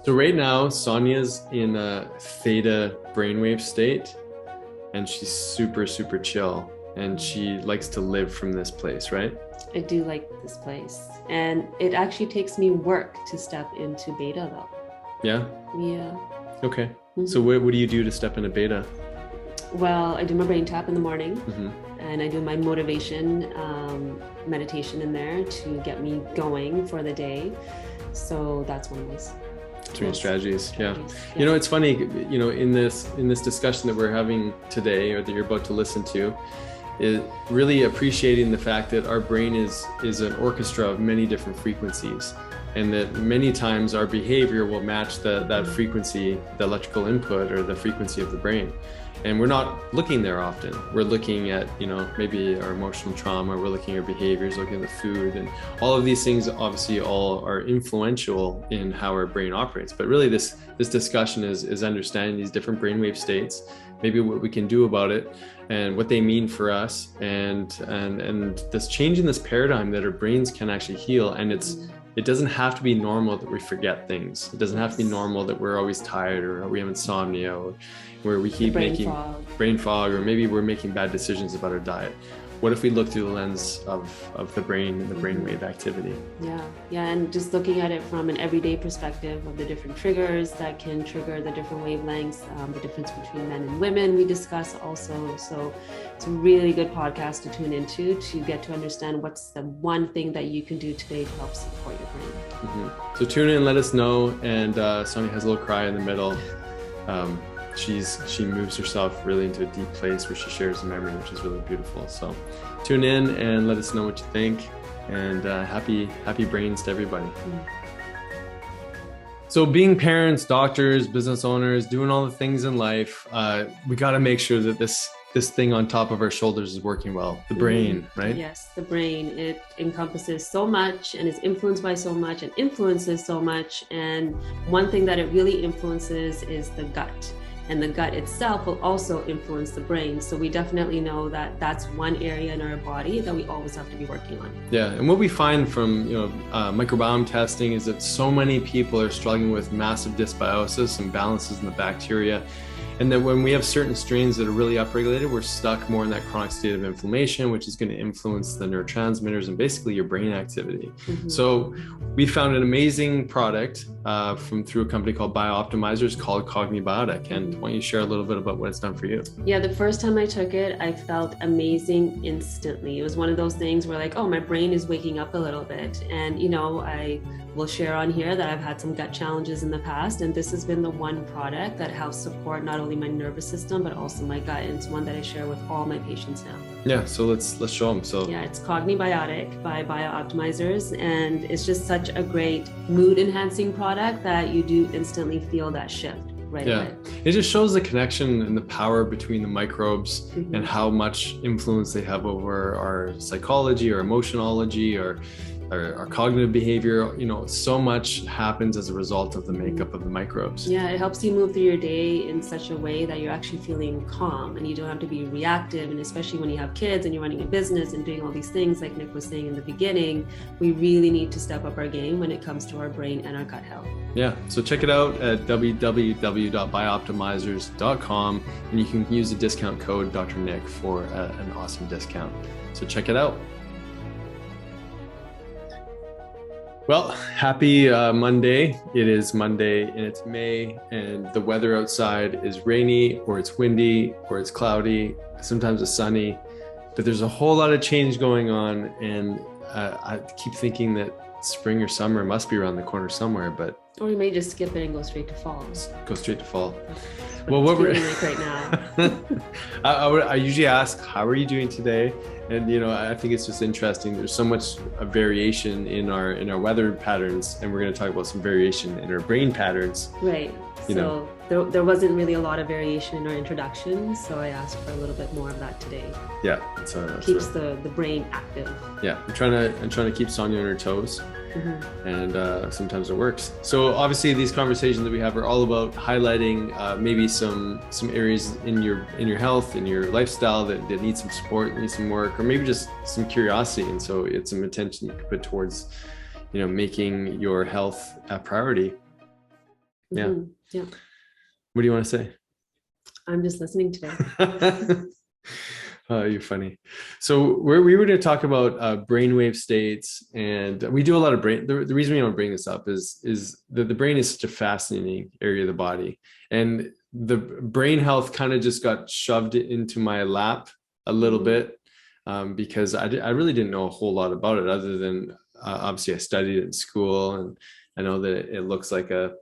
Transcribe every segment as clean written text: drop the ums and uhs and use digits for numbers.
So right now, Sonya's in a theta brainwave state, and she's super, super chill. And she likes to live from this place, right? I do like this place. And it actually takes me work to step into beta though. Yeah? Yeah. Okay. Mm-hmm. So what do you do to step into beta? Well, I do my BrainTap in the morning, Mm-hmm. and I do my motivation meditation in there to get me going for the day. So that's one of these. Strategies. Yeah. You know, it's funny, you know, in this discussion that we're having today, or that you're about to listen to, is really appreciating the fact that our brain is an orchestra of many different frequencies, and that many times our behavior will match that frequency, the electrical input or the frequency of the brain. And we're not looking there often. We're looking at, you know, maybe our emotional trauma, we're looking at our behaviors, looking at the food, and all of these things obviously all are influential in how our brain operates. But really this discussion is understanding these different brainwave states, maybe what we can do about it and what they mean for us, and this change in this paradigm that our brains can actually heal. And it doesn't have to be normal that we forget things. It doesn't have to be normal that we're always tired, or we have insomnia, or where we keep making brain fog, or maybe we're making bad decisions about our diet. What if we look through the lens of the brain and the brainwave activity? Yeah, and just looking at it from an everyday perspective of the different triggers that can trigger the different wavelengths, the difference between men and women we discuss also. So it's a really good podcast to tune into to get to understand what's the one thing that you can do today to help support your brain. Mm-hmm. So tune in, let us know. And Sonya has a little cry in the middle. She moves herself really into a deep place where she shares a memory, which is really beautiful. So tune in and let us know what you think, and happy brains to everybody. So being parents, doctors, business owners, doing all the things in life, we got to make sure that this thing on top of our shoulders is working well. The brain, right? Yes, the brain. It encompasses so much and is influenced by so much and influences so much. And one thing that it really influences is the gut. And the gut itself will also influence the brain. So we definitely know that that's one area in our body that we always have to be working on. Yeah, and what we find from microbiome testing is that so many people are struggling with massive dysbiosis, imbalances in the bacteria. And that when we have certain strains that are really upregulated, we're stuck more in that chronic state of inflammation, which is going to influence the neurotransmitters and basically your brain activity. Mm-hmm. So we found an amazing product through a company called Biooptimizers called Cognibiotic. And why don't you share a little bit about what it's done for you? Yeah, the first time I took it, I felt amazing instantly. It was one of those things where like, oh, my brain is waking up a little bit. And, you know, I will share on here that I've had some gut challenges in the past. And this has been the one product that helps support not only my nervous system, but also my gut. And it's one that I share with all my patients now. Yeah, so let's show them. So yeah, it's Cognibiotic by Biooptimizers, and it's just such a great mood enhancing product that you do instantly feel that shift right away. It just shows the connection and the power between the microbes and how much influence they have over our psychology or emotionology or our cognitive behavior. You know, so much happens as a result of the makeup of the microbes. Yeah, it helps you move through your day in such a way that you're actually feeling calm and you don't have to be reactive. And especially when you have kids and you're running a business and doing all these things, like Nick was saying in the beginning, we really need to step up our game when it comes to our brain and our gut health. Yeah, so check it out at www.biooptimizers.com, and you can use the discount code Dr. Nick for an awesome discount. So check it out. Well, happy Monday. It is Monday and it's May, and the weather outside is rainy, or it's windy, or it's cloudy. Sometimes it's sunny, but there's a whole lot of change going on. And I keep thinking that spring or summer must be around the corner somewhere, but. Or we may just skip it and go straight to fall. Go straight to fall. Well, what we're like right now. I usually ask, how are you doing today? And, you know, I think it's just interesting. There's so much variation in our weather patterns, and we're going to talk about some variation in our brain patterns. Right. So there wasn't really a lot of variation in our introduction, so I asked for a little bit more of that today. Yeah. Keeps the brain active. Yeah. I'm trying to keep Sonya on her toes. And sometimes it works. So obviously these conversations that we have are all about highlighting maybe some areas in your health, in your lifestyle that need some support, need some work, or maybe just some curiosity. And so it's some attention you can put towards, you know, making your health a priority. Yeah. Yeah. What do you want to say? I'm just listening today. Oh, you're funny. So we were going to talk about brainwave states, and we do a lot of brain. The reason we don't bring this up is that the brain is such a fascinating area of the body, and the brain health kind of just got shoved into my lap a little bit, because I really didn't know a whole lot about it, other than obviously I studied it in school, and I know that it looks like a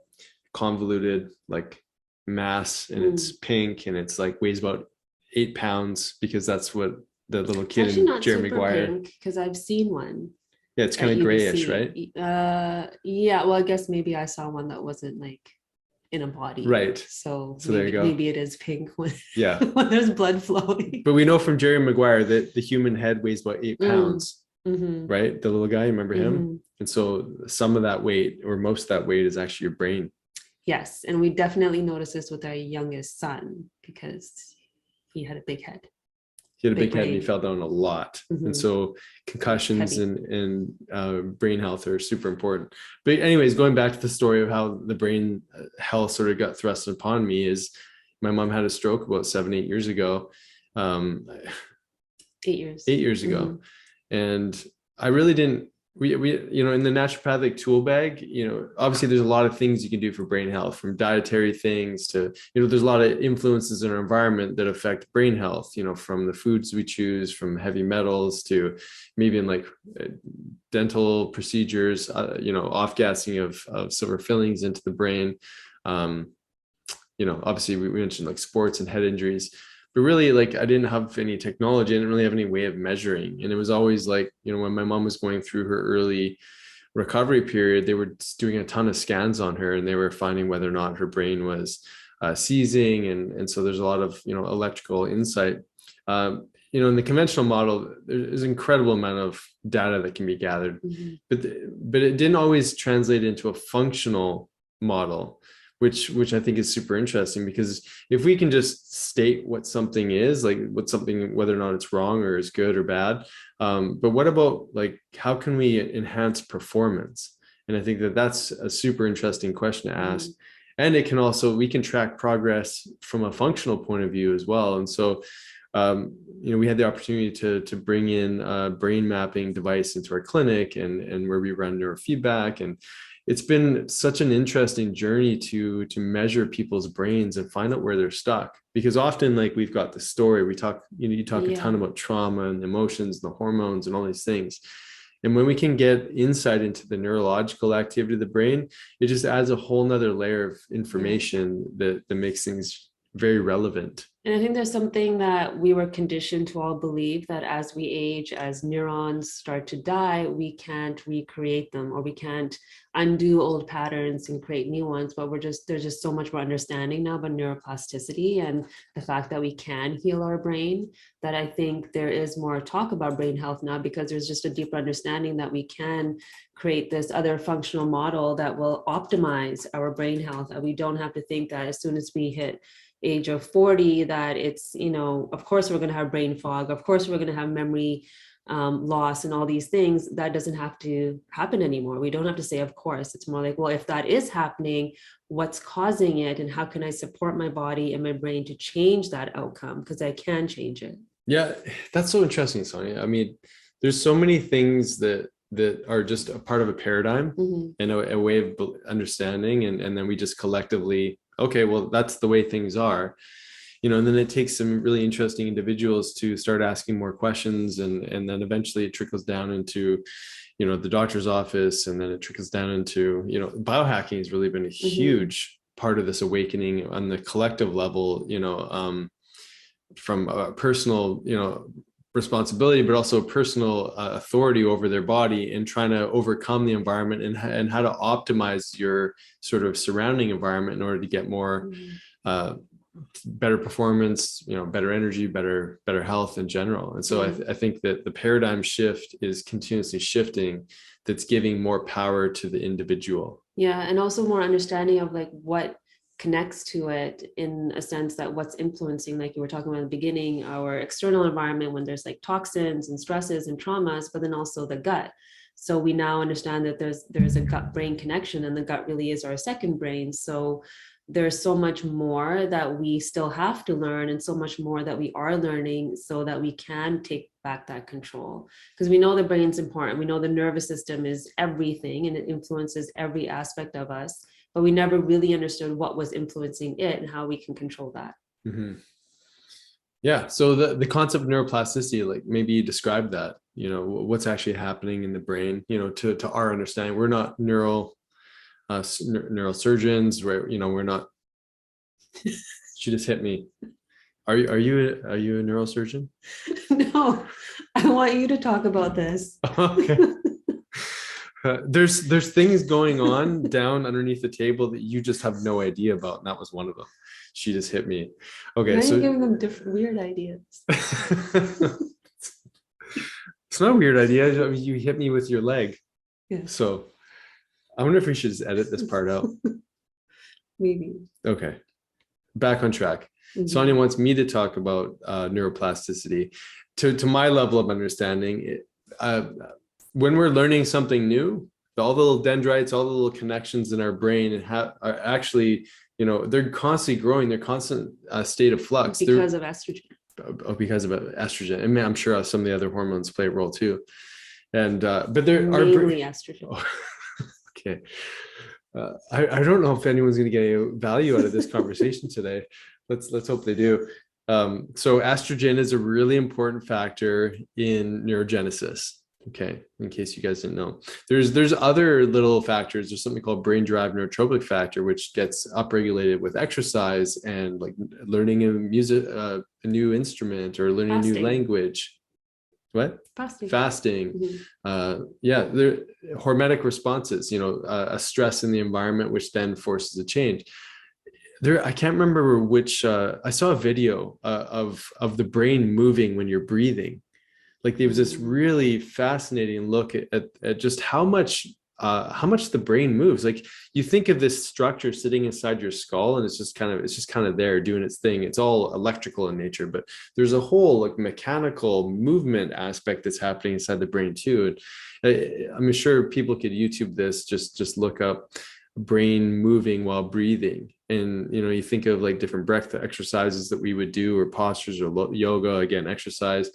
convoluted like mass, and it's pink, and it's like weighs about 8 pounds, because that's what the little It's kid actually in not Jerry super Maguire. pink because I've seen one Yeah, it's kind at of grayish, UBC. right? Yeah, well, I guess maybe I saw one that wasn't like in a body. Right. So there you go. maybe it is pink when, Yeah. when there's blood flowing. But we know from Jerry Maguire that the human head weighs about 8 pounds, right? The little guy, remember him? And so some of that weight, or most of that weight, is actually your brain. Yes, and we definitely noticed this with our youngest son because he had a big head. He had a big head and he fell down a lot. And so concussions and brain health are super important. But anyways, going back to the story of how the brain health sort of got thrust upon me, is my mom had a stroke about 7-8 years ago. 8 years. 8 years ago. And I really didn't, we in the naturopathic tool bag, obviously there's a lot of things you can do for brain health, from dietary things to, there's a lot of influences in our environment that affect brain health, from the foods we choose, from heavy metals to maybe in like dental procedures, off-gassing of silver fillings into the brain. Obviously we mentioned like sports and head injuries. But really, like, I didn't have any technology. I didn't really have any way of measuring. And it was always like, when my mom was going through her early recovery period, they were doing a ton of scans on her, and they were finding whether or not her brain was seizing. And so there's a lot of, electrical insight. In the conventional model, there's an incredible amount of data that can be gathered, but it didn't always translate into a functional model, which I think is super interesting, because if we can just state what something is, like whether or not it's wrong or is good or bad, but what about like, how can we enhance performance? And I think that that's a super interesting question to ask. And we can track progress from a functional point of view as well. And so, we had the opportunity to bring in a brain mapping device into our clinic, and where we run neurofeedback. And it's been such an interesting journey to measure people's brains and find out where they're stuck, because often, like, we've got the story, we talk, you talk a ton about trauma and emotions, the hormones and all these things. And when we can get insight into the neurological activity of the brain, it just adds a whole nother layer of information that makes things very relevant. And I think there's something that we were conditioned to all believe, that as we age, as neurons start to die, we can't recreate them, or we can't undo old patterns and create new ones. But there's just so much more understanding now about neuroplasticity and the fact that we can heal our brain, that I think there is more talk about brain health now, because there's just a deeper understanding that we can create this other functional model that will optimize our brain health. And we don't have to think that as soon as we hit age of 40 that it's, of course we're going to have brain fog, of course we're going to have memory loss and all these things. That doesn't have to happen anymore. We don't have to say of course. It's more like, well, if that is happening, what's causing it, and how can I support my body and my brain to change that outcome, because I can change it. Yeah, that's so interesting, Sonya. I mean, there's so many things that are just a part of a paradigm and a way of understanding, and then we just collectively, okay, well, that's the way things are, and then it takes some really interesting individuals to start asking more questions, and then eventually it trickles down into, the doctor's office, and then it trickles down into, biohacking has really been a huge part of this awakening on the collective level, from a personal, responsibility, but also personal authority over their body, and trying to overcome the environment, and how to optimize your sort of surrounding environment in order to get more better performance, better energy, better health in general. And so I think that the paradigm shift is continuously shifting, that's giving more power to the individual. Yeah, and also more understanding of like what connects to it, in a sense that what's influencing, like you were talking about in the beginning, our external environment, when there's like toxins and stresses and traumas, but then also the gut. So we now understand that there's a gut brain connection, and the gut really is our second brain. So there's so much more that we still have to learn, and so much more that we are learning, so that we can take back that control. Because we know the brain's important. We know the nervous system is everything and it influences every aspect of us, but we never really understood what was influencing it and how we can control that. Mm-hmm. Yeah. So the concept of neuroplasticity, like maybe you describe that, you know, what's actually happening in the brain, you know, to our understanding. We're not neurosurgeons, right? You know, we're not. She just hit me. Are you a neurosurgeon? No, I want you to talk about this. Okay. There's things going on down underneath the table that you just have no idea about, and that was one of them. She just hit me. Okay, now so you're giving them different weird ideas. It's not a weird idea. I mean, you hit me with your leg. Yeah. So I wonder if we should just edit this part out. Maybe. Okay. Back on track. Mm-hmm. Sonya wants me to talk about neuroplasticity. To my level of understanding, when we're learning something new, all the little dendrites, all the little connections in our brain are actually, you know, they're constantly growing. They're constant state of flux. Because of estrogen. Because of estrogen. And I'm sure some of the other hormones play a role too. And but there are mainly estrogen. Oh, okay. I don't know if anyone's going to get any value out of this conversation today. Let's hope they do. So estrogen is a really important factor in neurogenesis. Okay, in case you guys didn't know, there's other little factors. There's something called brain-derived neurotrophic factor, which gets upregulated with exercise and like learning a new instrument or learning Fasting. a new language. What? Fasting. Mm-hmm. There hormetic responses. You know, a stress in the environment, which then forces a change. I can't remember which. I saw a video of the brain moving when you're breathing. Like there was this really fascinating look at just how much the brain moves. Like you think of this structure sitting inside your skull, and it's just kind of there doing its thing. It's all electrical in nature, but there's a whole like mechanical movement aspect that's happening inside the brain too. And I'm sure people could YouTube this. Just look up brain moving while breathing, and you know, you think of like different breath exercises that we would do, or postures, or yoga, again, exercise.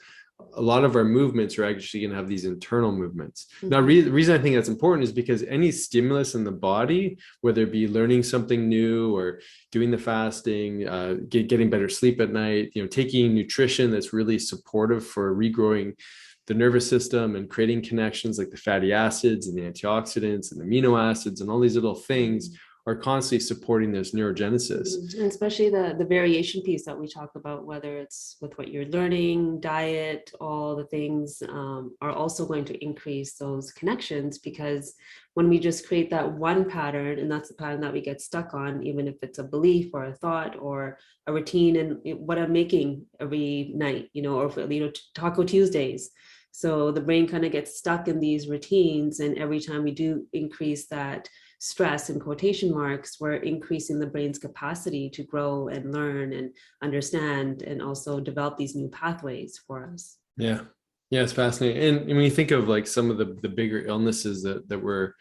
A lot of our movements are actually going to have these internal movements. Mm-hmm. Now, the reason I think that's important is because any stimulus in the body, whether it be learning something new or doing the fasting, getting better sleep at night, you know, taking nutrition that's really supportive for regrowing the nervous system and creating connections like the fatty acids and the antioxidants and the amino acids and all these little things are constantly supporting this neurogenesis. And especially the variation piece that we talk about, whether it's with what you're learning, diet, all the things are also going to increase those connections, because when we just create that one pattern, and that's the pattern that we get stuck on, even if it's a belief or a thought or a routine, and what I'm making every night, you know, or for, you know, Taco Tuesdays. So the brain kind of gets stuck in these routines, and every time we do increase that stress in quotation marks, we're increasing the brain's capacity to grow and learn and understand, and also develop these new pathways for us. Yeah, it's fascinating. And when you think of like some of the bigger illnesses that we're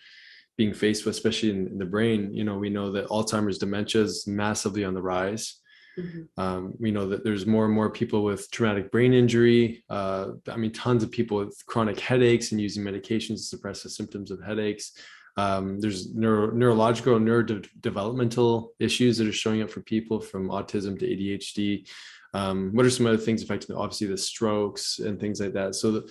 being faced with, especially in the brain, you know, we know that Alzheimer's dementia is massively on the rise. Mm-hmm. We know that there's more and more people with traumatic brain injury. I mean, tons of people with chronic headaches and using medications to suppress the symptoms of headaches. There's neurological and neurodevelopmental issues that are showing up for people, from autism to ADHD. What are some other things affecting, obviously, the strokes and things like that? So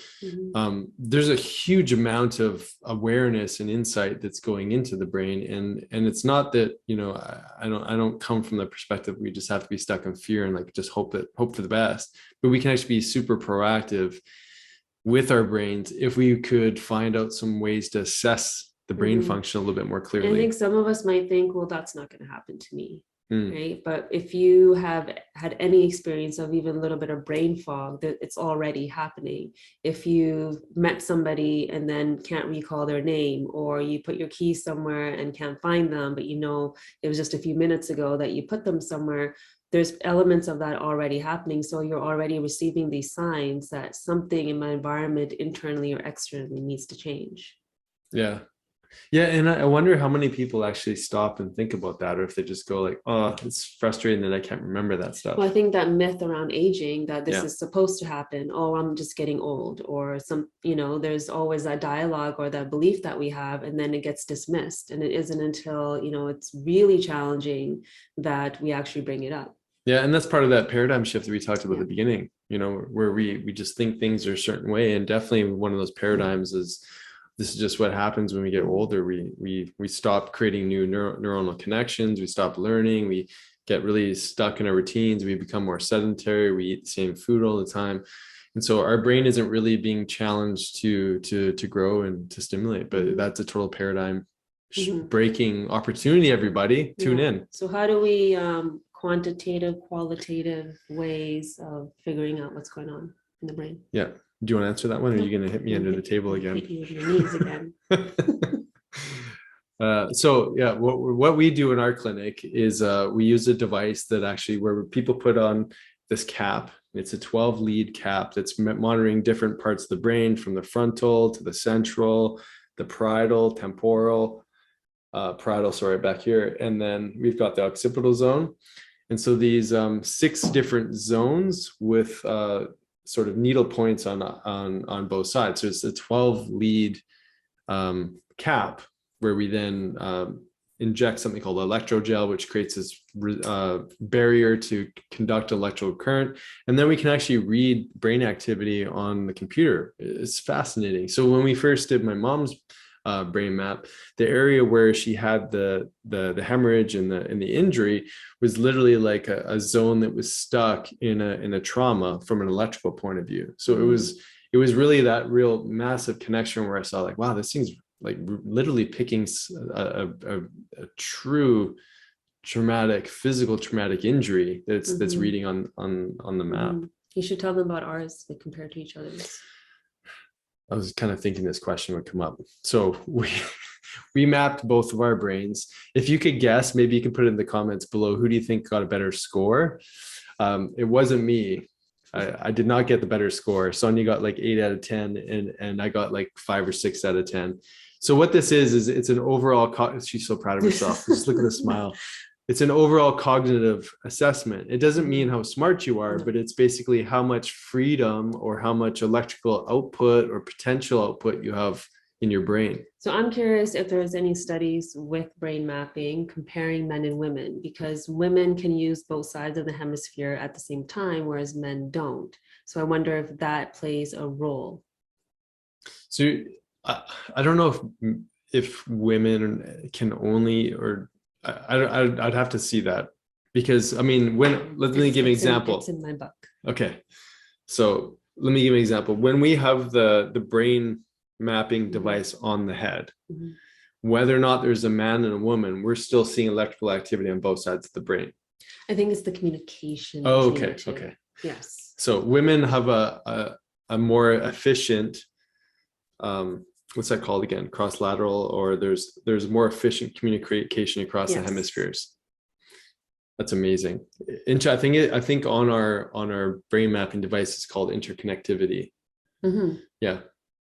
there's a huge amount of awareness and insight that's going into the brain, and it's not that, you know, I don't come from the perspective we just have to be stuck in fear and like just hope for the best, but we can actually be super proactive with our brains if we could find out some ways to assess the brain function a little bit more clearly. And I think some of us might think, well, that's not going to happen to me. Right. But if you have had any experience of even a little bit of brain fog, that it's already happening. If you've met somebody and then can't recall their name, or you put your keys somewhere and can't find them, but you know it was just a few minutes ago that you put them somewhere, there's elements of that already happening. So you're already receiving these signs that something in my environment, internally or externally, needs to change. Yeah. Yeah, and I wonder how many people actually stop and think about that, or if they just go like, "Oh, it's frustrating that I can't remember that stuff." Well, I think that myth around aging, that this Yeah. is supposed to happen, oh, I'm just getting old, or there's always that dialogue or that belief that we have, and then it gets dismissed. And it isn't until, it's really challenging that we actually bring it up. Yeah, and that's part of that paradigm shift that we talked about at Yeah. the beginning, where we just think things are a certain way. And definitely one of those paradigms is this is just what happens when we get older. We stop creating new neuronal connections, we stop learning, we get really stuck in our routines, we become more sedentary, we eat the same food all the time. And so our brain isn't really being challenged to grow and to stimulate, but that's a total paradigm breaking opportunity. Everybody tune in. So how do we quantitative, qualitative ways of figuring out what's going on in the brain? Yeah. Do you want to answer that one, or are you going to hit me under the table again? Hit you with your knees again. So yeah, what we do in our clinic is we use a device that actually, where people put on this cap. It's a 12 lead cap that's monitoring different parts of the brain, from the frontal to the central, the parietal, temporal, back here, and then we've got the occipital zone. And so these 6 different zones with sort of needle points on both sides. So it's a 12 lead cap, where we then inject something called electrogel, which creates this barrier to conduct electrical current. And then we can actually read brain activity on the computer. It's fascinating. So when we first did my mom's brain map, the area where she had the hemorrhage and the injury was literally like a zone that was stuck in a trauma from an electrical point of view. So it was really that real massive connection where I saw like, wow, this thing's like literally picking a true physical traumatic injury that's reading on the map. You should tell them about ours, like, compared to each other's. I was kind of thinking this question would come up. So we mapped both of our brains. If you could guess, maybe you can put it in the comments below, who do you think got a better score? It wasn't me. I did not get the better score. Sonya got like 8 out of 10, and I got like 5 or 6 out of 10. So what this is it's an overall, she's so proud of herself. Just look at the smile. It's an overall cognitive assessment. It doesn't mean how smart you are, but it's basically how much freedom or how much electrical output or potential output you have in your brain. So I'm curious if there's any studies with brain mapping comparing men and women, because women can use both sides of the hemisphere at the same time, whereas men don't. So I wonder if that plays a role. So I don't know if women can only, or I'd have to see that, because I mean, let me give an example. It's in my book. Okay, so let me give an example. When we have the brain mapping device on the head, whether or not there's a man and a woman, we're still seeing electrical activity on both sides of the brain. I think it's the communication. Oh, okay. Yes. So women have a more efficient, what's that called again? Cross-lateral, or there's more efficient communication across the hemispheres. That's amazing. I think on our brain mapping device, it's called interconnectivity. Yeah.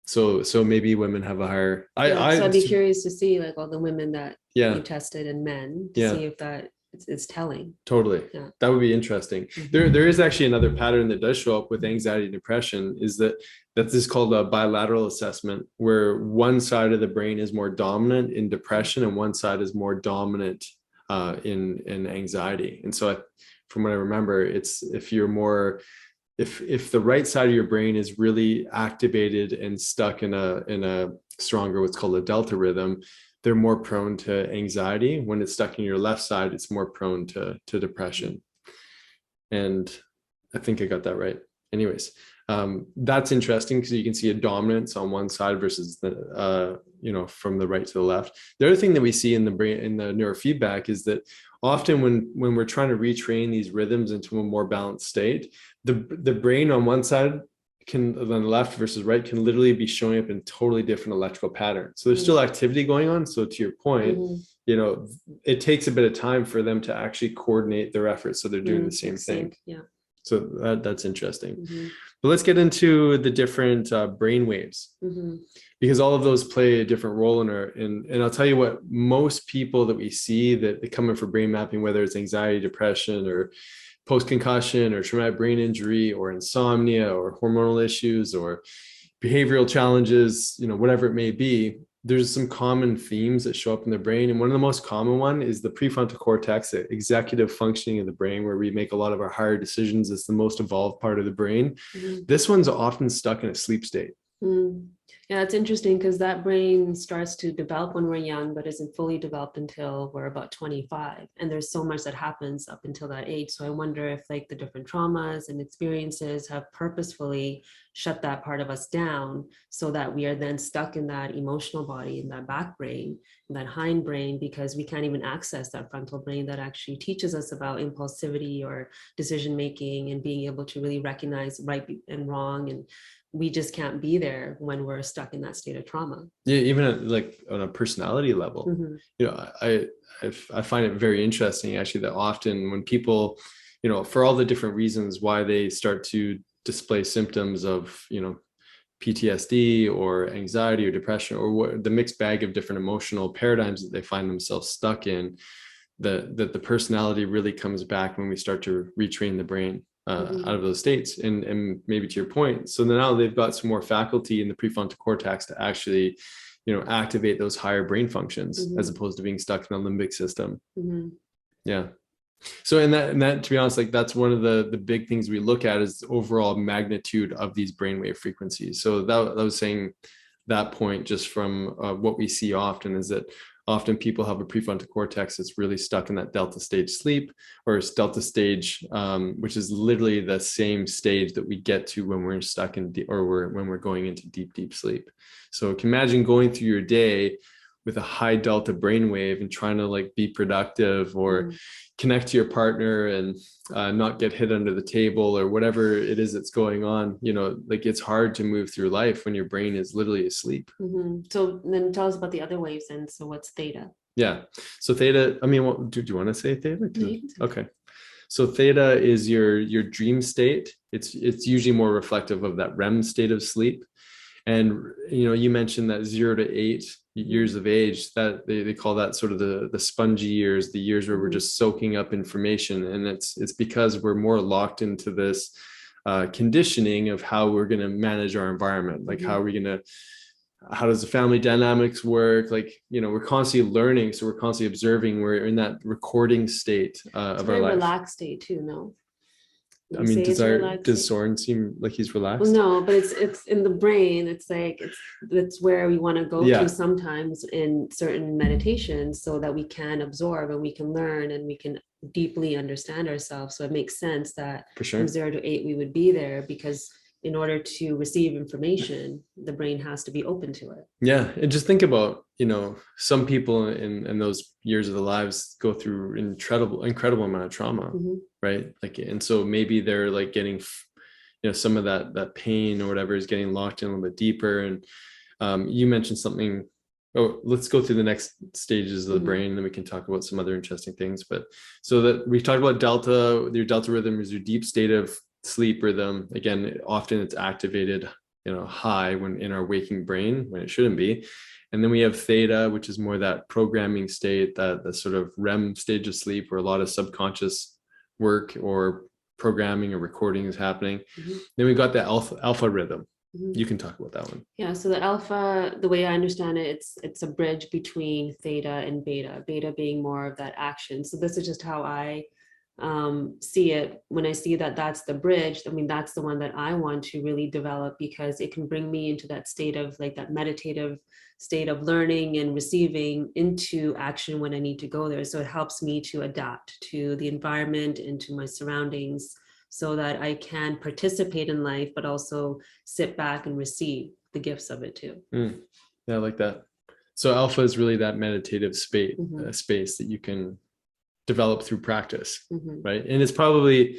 So maybe women have a higher. So I'd be curious to see like all the women that you tested and men to see if that it's telling. Totally. Yeah. That would be interesting. There is actually another pattern that does show up with anxiety and depression, is that this is called a bilateral assessment, where one side of the brain is more dominant in depression and one side is more dominant in anxiety. And so from what I remember, it's if the right side of your brain is really activated and stuck in a stronger, what's called a delta rhythm, they're more prone to anxiety. When it's stuck in your left side, it's more prone to depression. And I think I got that right. Anyways, that's interesting, because you can see a dominance on one side versus the from the right to the left. The other thing that we see in the brain, in the neurofeedback, is that often when we're trying to retrain these rhythms into a more balanced state, the brain on one side on the left versus right can literally be showing up in totally different electrical patterns. So there's still activity going on. So to your point, it takes a bit of time for them to actually coordinate their efforts, so they're doing the same thing. Yeah. So that's interesting. But let's get into the different brain waves. because all of those play a different role in and I'll tell you what, most people that we see that they come in for brain mapping, whether it's anxiety, depression, or post-concussion, or traumatic brain injury, or insomnia, or hormonal issues, or behavioral challenges, whatever it may be, there's some common themes that show up in the brain. And one of the most common one is the prefrontal cortex, the executive functioning of the brain, where we make a lot of our higher decisions. It's the most evolved part of the brain. This one's often stuck in a sleep state. Yeah, it's interesting because that brain starts to develop when we're young, but isn't fully developed until we're about 25. And there's so much that happens up until that age. So I wonder if like the different traumas and experiences have purposefully shut that part of us down so that we are then stuck in that emotional body, in that back brain, in that hind brain, because we can't even access that frontal brain that actually teaches us about impulsivity or decision making and being able to really recognize right and wrong. And we just can't be there when we're stuck in that state of trauma. Yeah, even like on a personality level, I find it very interesting actually that often when people, for all the different reasons why they start to display symptoms of, PTSD or anxiety or depression, or the mixed bag of different emotional paradigms that they find themselves stuck in, that the personality really comes back when we start to retrain the brain. Out of those states, and maybe to your point, so now they've got some more faculty in the prefrontal cortex to actually, activate those higher brain functions as opposed to being stuck in the limbic system. Yeah. So and that to be honest, like that's one of the big things we look at is the overall magnitude of these brainwave frequencies. So that was saying that point just from what we see often is that often people have a prefrontal cortex that's really stuck in that delta stage sleep, or delta stage, which is literally the same stage that we get to when we're stuck in when we're going into deep sleep. So you can imagine going through your day with a high delta brainwave and trying to like be productive or connect to your partner and not get hit under the table or whatever it is that's going on. Like it's hard to move through life when your brain is literally asleep. So then tell us about the other waves then. So what's theta? Yeah. So theta, I mean, do you want to say theta? Okay. So theta is your dream state. It's usually more reflective of that REM state of sleep. And, you mentioned that 0 to 8 years of age, that they call that sort of the spongy years, the years where we're just soaking up information. And it's because we're more locked into this conditioning of how we're going to manage our environment. Like how does the family dynamics work? Like, we're constantly learning. So we're constantly observing. We're in that recording state of our life. Relaxed state too, no? I mean, does Soren seem like he's relaxed? Well, no, but it's in the brain. It's like that's where we want to go to sometimes in certain meditations, so that we can absorb and we can learn and we can deeply understand ourselves. So it makes sense that from 0 to 8 we would be there, because in order to receive information, the brain has to be open to it. Yeah. And just think about, some people in those years of their lives go through incredible amount of trauma, right? Like, and so maybe they're like getting, some of that pain or whatever is getting locked in a little bit deeper. And you mentioned something. Oh, let's go through the next stages of the brain, and then we can talk about some other interesting things. But so that we've talked about delta, your delta rhythm is your deep state of sleep rhythm. Again, often it's activated, high when in our waking brain when it shouldn't be. And then we have theta, which is more that programming state, that sort of REM stage of sleep where a lot of subconscious work or programming or recording is happening. Then we've got the alpha rhythm. You can talk about that one. Yeah. So the alpha, the way I understand it, it's a bridge between theta and beta being more of that action. So this is just how I see it. When I see that that's the bridge, I mean, that's the one that I want to really develop, because it can bring me into that state of like that meditative state of learning and receiving into action when I need to go there. So it helps me to adapt to the environment and to my surroundings so that I can participate in life, but also sit back and receive the gifts of it too. Yeah, I like that. So alpha is really that meditative space that you can develop through practice, right? And it's probably,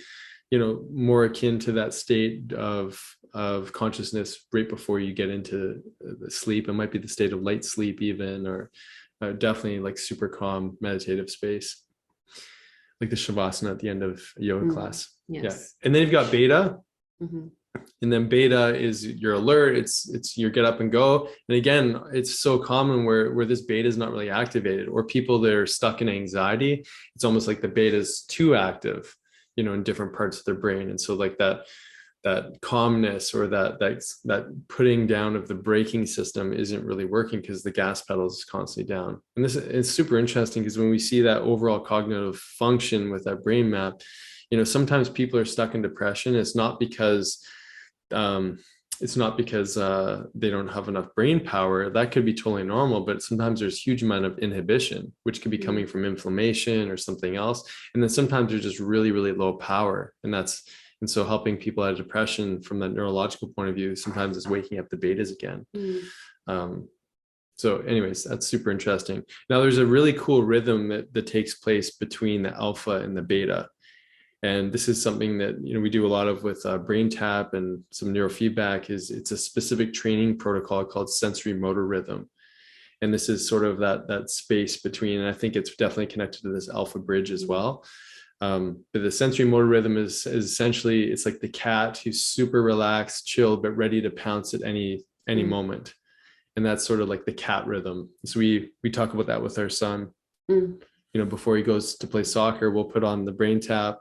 more akin to that state of consciousness right before you get into the sleep. It might be the state of light sleep even, or definitely like super calm meditative space, like the shavasana at the end of a yoga class. Yes. Yeah. And then you've got beta. And then beta is you're alert, it's your get up and go. And again, it's so common where this beta is not really activated, or people that are stuck in anxiety, it's almost like the beta is too active, in different parts of their brain. And so like that calmness, or that putting down of the braking system isn't really working because the gas pedal is constantly down. And this is super interesting, because when we see that overall cognitive function with that brain map, sometimes people are stuck in depression. It's not because they don't have enough brain power. That could be totally normal, but sometimes there's huge amount of inhibition, which could be coming from inflammation or something else. And then sometimes they're just really, really low power. And so helping people out of depression from that neurological point of view sometimes is waking up the betas again. So anyways, that's super interesting. Now there's a really cool rhythm that takes place between the alpha and the beta. And this is something that we do a lot of with BrainTap and some neurofeedback. It's a specific training protocol called sensory motor rhythm. And this is sort of that space between, and I think it's definitely connected to this alpha bridge as well. But the sensory motor rhythm is essentially, it's like the cat who's super relaxed, chilled, but ready to pounce at any moment. And that's sort of like the cat rhythm. So we talk about that with our son. Before he goes to play soccer, we'll put on the BrainTap,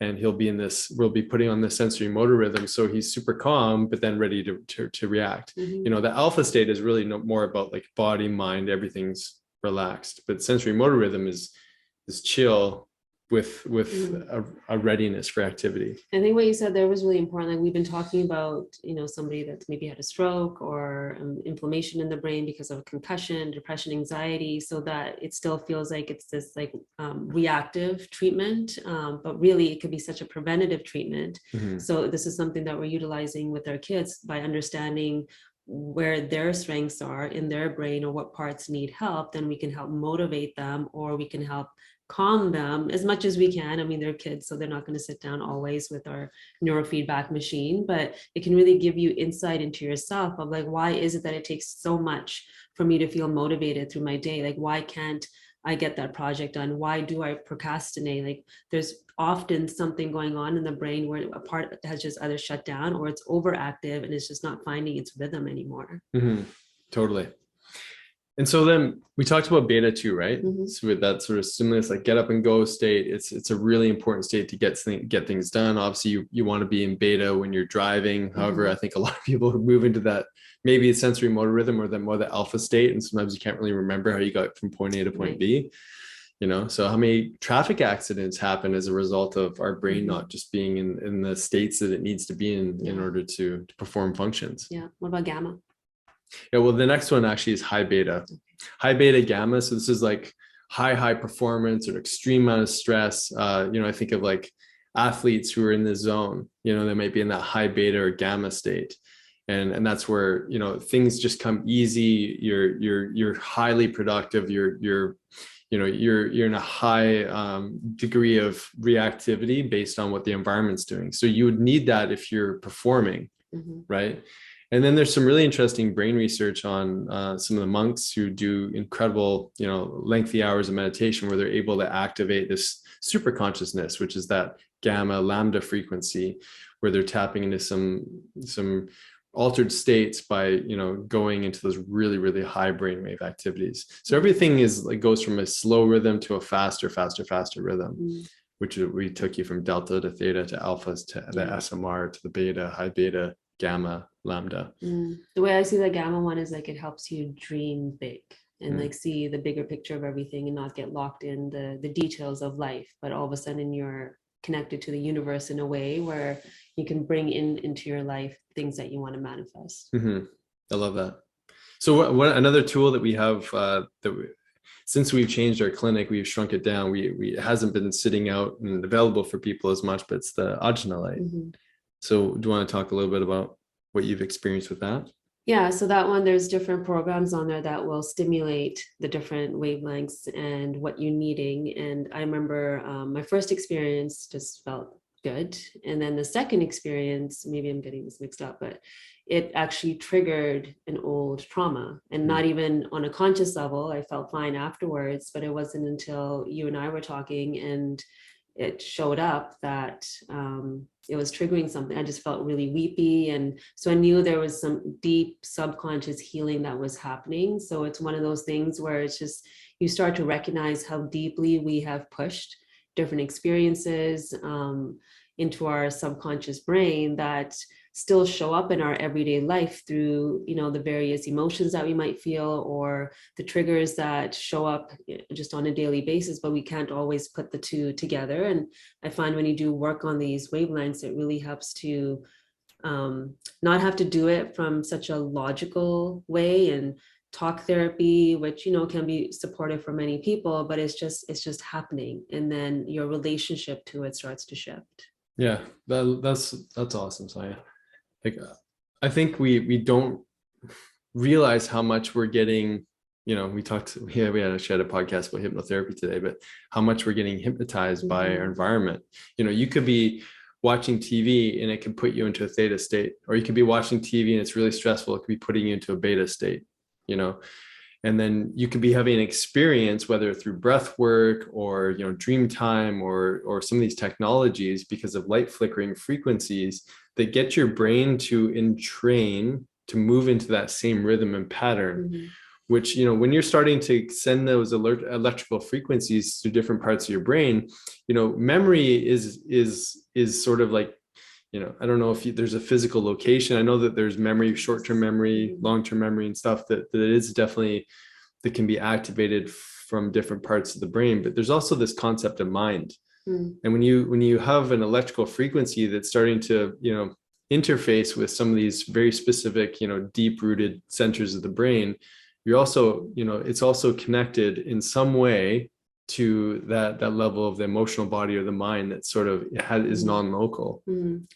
and we'll be putting on the sensory motor rhythm. So he's super calm, but then ready to react. The alpha state is really more about like body, mind, everything's relaxed, but sensory motor rhythm is chill with a readiness for activity. I think what you said there was really important. Like we've been talking about, somebody that's maybe had a stroke or inflammation in the brain because of a concussion, depression, anxiety, so that it still feels like it's this like reactive treatment, but really it could be such a preventative treatment. So this is something that we're utilizing with our kids by understanding where their strengths are in their brain or what parts need help. Then we can help motivate them, or we can help calm them as much as we can. I mean, they're kids, so they're not going to sit down always with our neurofeedback machine, but it can really give you insight into yourself of like, why is it that it takes so much for me to feel motivated through my day? Like, why can't I get that project done? Why do I procrastinate? Like, there's often something going on in the brain where a part has just either shut down or it's overactive and it's just not finding its rhythm anymore. Totally. And so then we talked about beta too, right? So with that sort of stimulus, like get up and go state, it's a really important state to get things done. Obviously, you want to be in beta when you're driving. However, I think a lot of people move into that, maybe it's sensory motor rhythm or more the alpha state. And sometimes you can't really remember how you got from point A to point B. So how many traffic accidents happen as a result of our brain not just being in the states that it needs to be in order to perform functions. Yeah. What about gamma? Yeah, well, the next one actually is high beta. High beta gamma. So this is like high performance or extreme amount of stress. I think of like athletes who are in the zone, they might be in that high beta or gamma state. And that's where, things just come easy. You're highly productive. You're in a high degree of reactivity based on what the environment's doing. So you would need that if you're performing, right? And then there's some really interesting brain research on some of the monks who do incredible, lengthy hours of meditation where they're able to activate this super consciousness, which is that gamma lambda frequency, where they're tapping into some altered states by, going into those really, really high brainwave activities. So everything goes from a slow rhythm to a faster rhythm, which we took you from delta to theta to alphas to the SMR to the beta, high beta, gamma, lambda. The way I see the gamma one is like it helps you dream big and like see the bigger picture of everything and not get locked in the details of life, but all of a sudden you're connected to the universe in a way where you can bring into your life things that you want to manifest. I love that. So what another tool that we have since we've changed our clinic, we've shrunk it down. It hasn't been sitting out and available for people as much, but it's the Ajna light. So do you want to talk a little bit about what you've experienced with that? Yeah, so that one, there's different programs on there that will stimulate the different wavelengths and what you're needing. And I remember my first experience just felt good. And then the second experience, maybe I'm getting this mixed up, but it actually triggered an old trauma, and not even on a conscious level. I felt fine afterwards, but it wasn't until you and I were talking and it showed up that it was triggering something. I just felt really weepy. And so I knew there was some deep subconscious healing that was happening. So it's one of those things where it's just, you start to recognize how deeply we have pushed different experiences into our subconscious brain that still show up in our everyday life through, the various emotions that we might feel, or the triggers that show up just on a daily basis, but we can't always put the two together. And I find when you do work on these wavelengths, it really helps to not have to do it from such a logical way. And talk therapy, which can be supportive for many people, but it's just happening, and then your relationship to it starts to shift. Yeah, that's awesome, Sonya. Like, I think we don't realize how much we're getting. We had a podcast about hypnotherapy today, but how much we're getting hypnotized by our environment. You could be watching TV and it can put you into a theta state, or you could be watching TV and it's really stressful. It could be putting you into a beta state, and then you could be having an experience, whether through breath work or, dream time or some of these technologies, because of light flickering frequencies that get your brain to entrain to move into that same rhythm and pattern, which, when you're starting to send those electrical frequencies to different parts of your brain, memory is sort of like, I don't know if there's a physical location. I know that there's memory, short-term memory, long-term memory and stuff that is definitely, that can be activated from different parts of the brain. But there's also this concept of mind. And when you have an electrical frequency that's starting to, interface with some of these very specific, deep-rooted centers of the brain, you're also, it's also connected in some way to that level of the emotional body or the mind that sort of is non-local.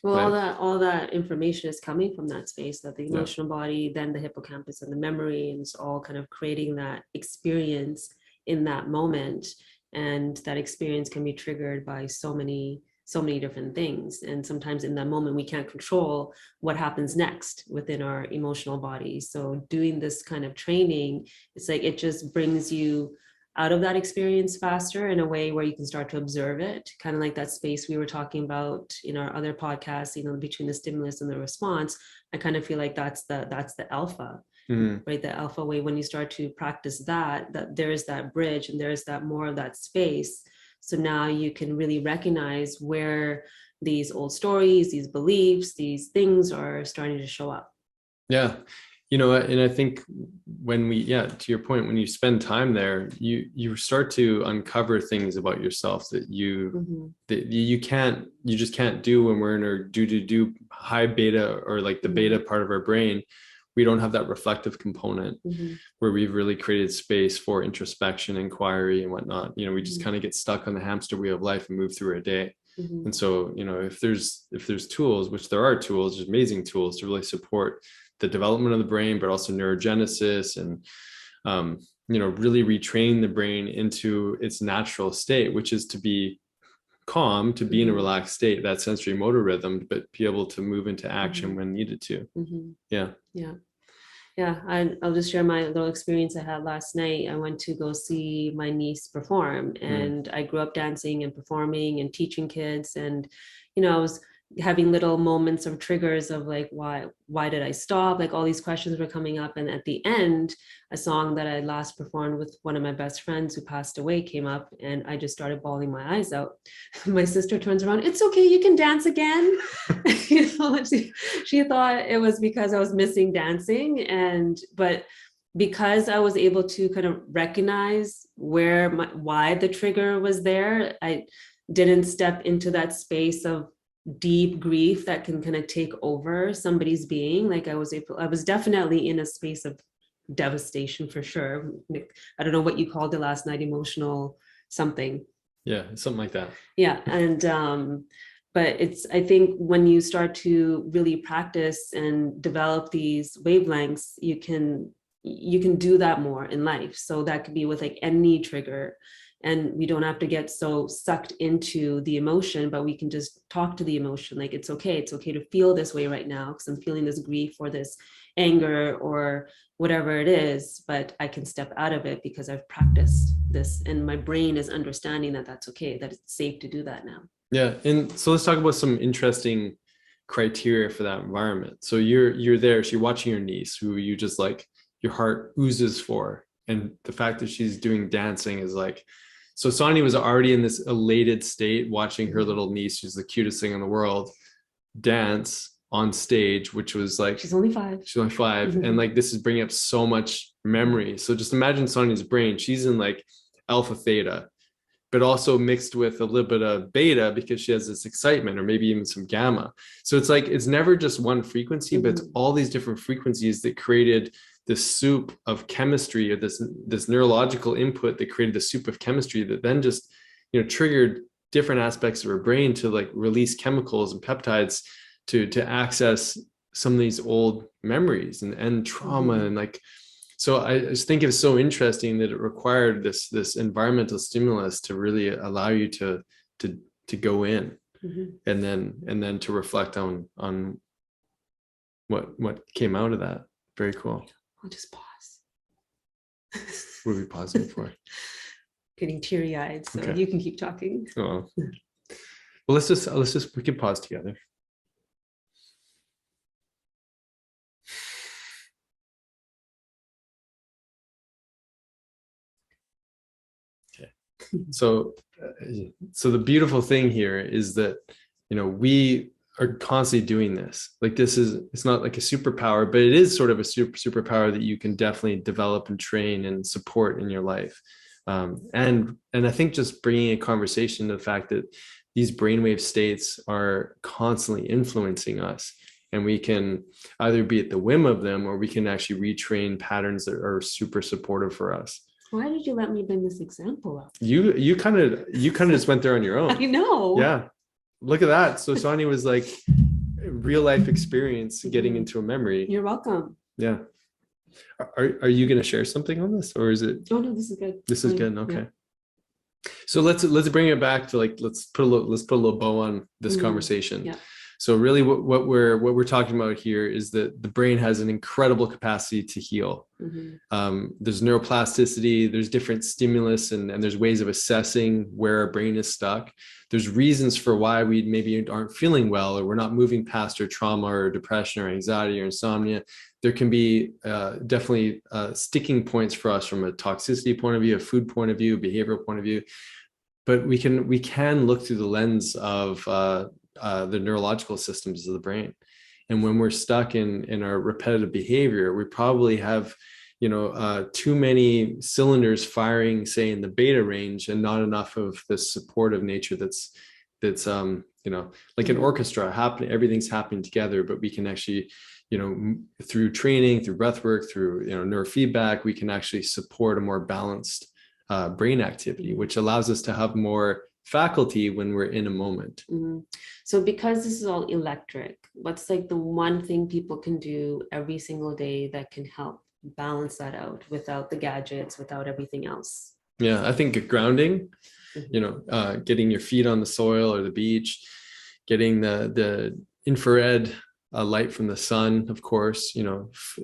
Well, right? all that information is coming from that space, that the emotional body, then the hippocampus and the memory, and it's all kind of creating that experience in that moment. And that experience can be triggered by so many different things. And sometimes in that moment, we can't control what happens next within our emotional body. So doing this kind of training, it's like, it just brings you out of that experience faster in a way where you can start to observe it, kind of like that space we were talking about in our other podcasts, between the stimulus and the response. I kind of feel like that's the alpha, right? The alpha way, when you start to practice that there's that bridge and there's that more of that space. So now you can really recognize where these old stories, these beliefs, these things are starting to show up. Yeah. And I think when to your point, when you spend time there, you start to uncover things about yourself that you just can't do when we're in our do high beta, or like the beta part of our brain. We don't have that reflective component where we've really created space for introspection, inquiry, and whatnot. We just kind of get stuck on the hamster wheel of life and move through our day. And so, if there's tools, which there are tools, there's amazing tools to really support the development of the brain, but also neurogenesis, and really retrain the brain into its natural state, which is to be calm, to be in a relaxed state, that sensory motor rhythm, but be able to move into action when needed to. I'll just share my little experience I had last night. I went to go see my niece perform, and I grew up dancing and performing and teaching kids, and I was having little moments of triggers of like, why did I stop? Like, all these questions were coming up. And at the end, a song that I last performed with one of my best friends who passed away came up, and I just started bawling my eyes out. My sister turns around, "It's okay, you can dance again." She thought it was because I was missing dancing. But because I was able to kind of recognize why the trigger was there, I didn't step into that space of deep grief that can kind of take over somebody's being. Like, I was definitely in a space of devastation for sure. I don't know what you called it last night, emotional something. Yeah, something like that. Yeah. And but I think when you start to really practice and develop these wavelengths, you can do that more in life. So that could be with like any trigger. And we don't have to get so sucked into the emotion, but we can just talk to the emotion. Like, it's okay to feel this way right now because I'm feeling this grief or this anger or whatever it is, but I can step out of it because I've practiced this and my brain is understanding that that's okay, that it's safe to do that now. Yeah. And so let's talk about some interesting criteria for that environment. So you're there, so you're watching your niece who you just like, your heart oozes for. And the fact that she's doing dancing is like, so Sonya was already in this elated state watching her little niece, she's the cutest thing in the world, dance on stage, which was like, she's only 5. And like, this is bringing up so much memory. So just imagine Sonya's brain, she's in like alpha theta, but also mixed with a little bit of beta because she has this excitement, or maybe even some gamma. So it's like, it's never just one frequency, but it's all these different frequencies that created this soup of chemistry, or this neurological input that created the soup of chemistry that then just, triggered different aspects of her brain to like release chemicals and peptides to access some of these old memories and trauma. And like, so I just think it's so interesting that it required this environmental stimulus to really allow you to go in, and then to reflect on what came out of that. Very cool. I'll just pause. What are we pausing for? Getting teary-eyed, so Okay. You can keep talking. Oh. Well, we can pause together. Okay. So the beautiful thing here is that, we are constantly doing this. Like, it's not like a superpower, but it is sort of a superpower that you can definitely develop and train and support in your life. And I think just bringing a conversation to the fact that these brainwave states are constantly influencing us, and we can either be at the whim of them, or we can actually retrain patterns that are super supportive for us. Why did you let me bring this example up? You kind of just went there on your own. I know. Yeah. Look at that. So Sonya was like real life experience getting into a memory. You're welcome. Yeah. Are you going to share something on this, or is it? Oh no, this is good. This is good. Okay. Yeah. So let's bring it back to like, let's put a little bow on this conversation. Yeah. So really what we're talking about here is that the brain has an incredible capacity to heal. There's neuroplasticity, there's different stimulus, and there's ways of assessing where our brain is stuck. There's reasons for why we maybe aren't feeling well, or we're not moving past our trauma or depression or anxiety or insomnia. There can be definitely sticking points for us from a toxicity point of view, a food point of view, behavioral point of view. But we can look through the lens of the neurological systems of the brain. And when we're stuck in our repetitive behavior, we probably have, too many cylinders firing, say, in the beta range, and not enough of the supportive nature that's like an orchestra happening, everything's happening together. But we can actually, through training, through breath work, through, neurofeedback, we can actually support a more balanced brain activity, which allows us to have more faculty when we're in a moment. So because this is all electric, what's like the one thing people can do every single day that can help balance that out without the gadgets, without everything else? Yeah, I think grounding, getting your feet on the soil or the beach, getting the infrared light from the sun, of course,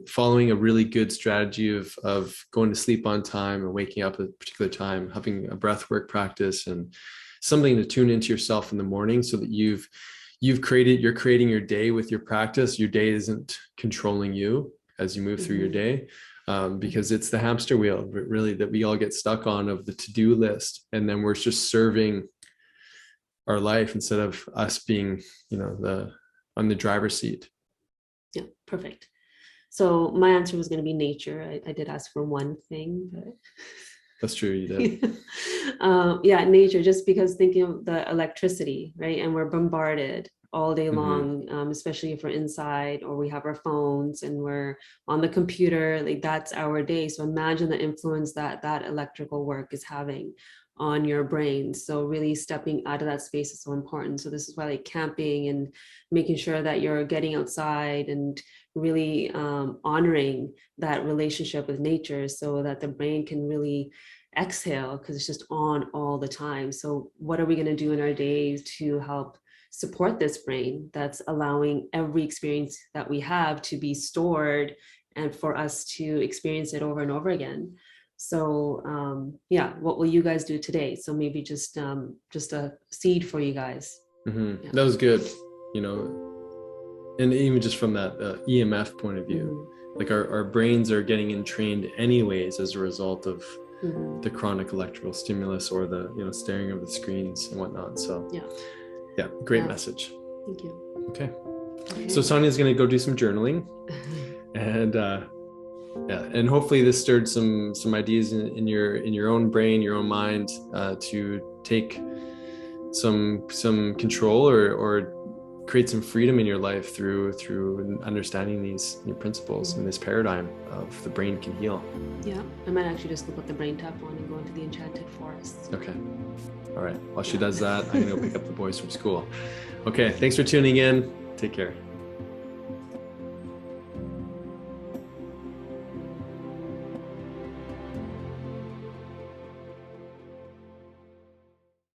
following a really good strategy of going to sleep on time and waking up at a particular time, having a breath work practice, and something to tune into yourself in the morning, so that you're creating your day with your practice. Your day isn't controlling you as you move through your day, because it's the hamster wheel really that we all get stuck on, of the to-do list, and then we're just serving our life instead of us being on the driver's seat. Yeah, perfect. So my answer was going to be nature. I did ask for one thing, but that's true, you did. Yeah, nature, just because thinking of the electricity, right? And we're bombarded all day long, especially if we're inside or we have our phones and we're on the computer, like that's our day. So imagine the influence that electrical work is having on your brain. So really stepping out of that space is so important. So this is why like camping and making sure that you're getting outside and really honoring that relationship with nature, so that the brain can really exhale because it's just on all the time. So what are we going to do in our days to help support this brain that's allowing every experience that we have to be stored and for us to experience it over and over again? So yeah, what will you guys do today? So maybe just a seed for you guys. Yeah. That was good, you know, and even just from that EMF point of view, like our brains are getting entrained anyways as a result of the chronic electrical stimulus or the, you know, staring of the screens and whatnot. So yeah, great message. Thank you. Okay. So Sonya's going to go do some journaling, and and hopefully this stirred some ideas in your own brain, your own mind, to take some control or create some freedom in your life through understanding these new principles and this paradigm of the brain can heal. Yeah, I might actually just put the BrainTap on and go into the enchanted forest. Okay. All right. While she does that, I'm going to go pick up the boys from school. Okay. Thanks for tuning in. Take care.